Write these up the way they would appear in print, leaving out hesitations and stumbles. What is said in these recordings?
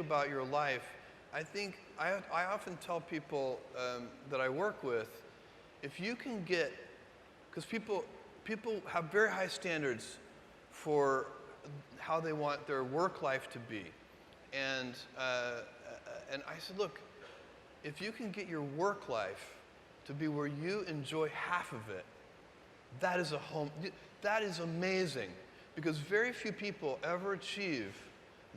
about your life, I think I often tell people that I work with, if you can get, because people have very high standards for how they want their work life to be, and I said, look, if you can get your work life to be where you enjoy half of it, that is that is amazing, because very few people ever achieve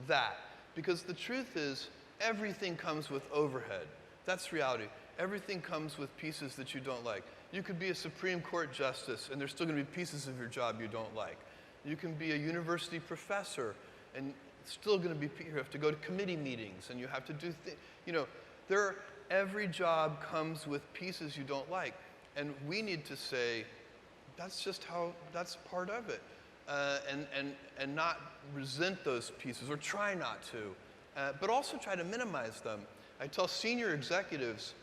that. Because the truth is, everything comes with overhead. That's reality. Everything comes with pieces that you don't like. You could be a Supreme Court justice, and there's still going to be pieces of your job you don't like. You can be a university professor, and it's still going to be, you have to go to committee meetings, and you have to do things. You know, every job comes with pieces you don't like. And we need to say, that's just how, that's part of it. And not resent those pieces, or try not to, but also try to minimize them. I tell senior executives,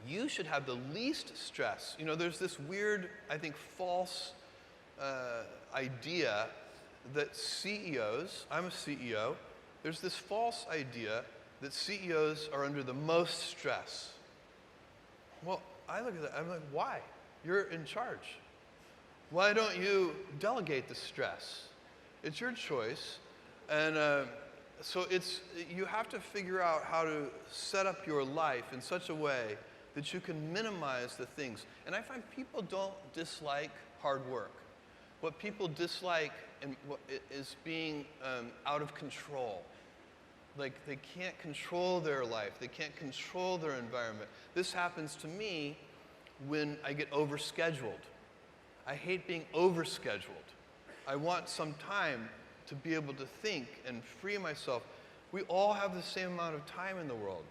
you should have the least stress. You know, there's this weird, I think, false idea that CEOs, I'm a CEO, there's this false idea that CEOs are under the most stress. Well, I look at that, I'm like, why? You're in charge. Why don't you delegate the stress? It's your choice. And so you have to figure out how to set up your life in such a way that you can minimize the things. And I find people don't dislike hard work. What people dislike is being out of control. Like, they can't control their life. They can't control their environment. This happens to me when I get overscheduled. I hate being overscheduled. I want some time to be able to think and free myself. We all have the same amount of time in the world.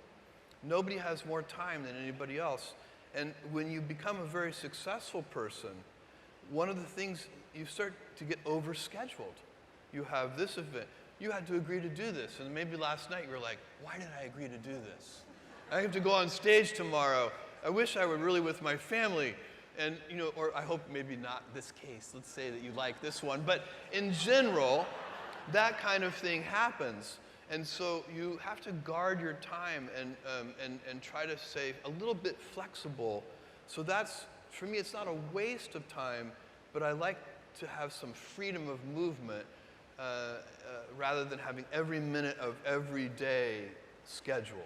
Nobody has more time than anybody else. And when you become a very successful person, one of the things, you start to get overscheduled. You have this event. You had to agree to do this. And maybe last night you were like, why did I agree to do this? I have to go on stage tomorrow. I wish I were really with my family. And, you know, or I hope maybe not this case. Let's say that you like this one. But in general, that kind of thing happens. And so you have to guard your time and try to stay a little bit flexible. So that's, for me, it's not a waste of time, but I like to have some freedom of movement rather than having every minute of every day scheduled.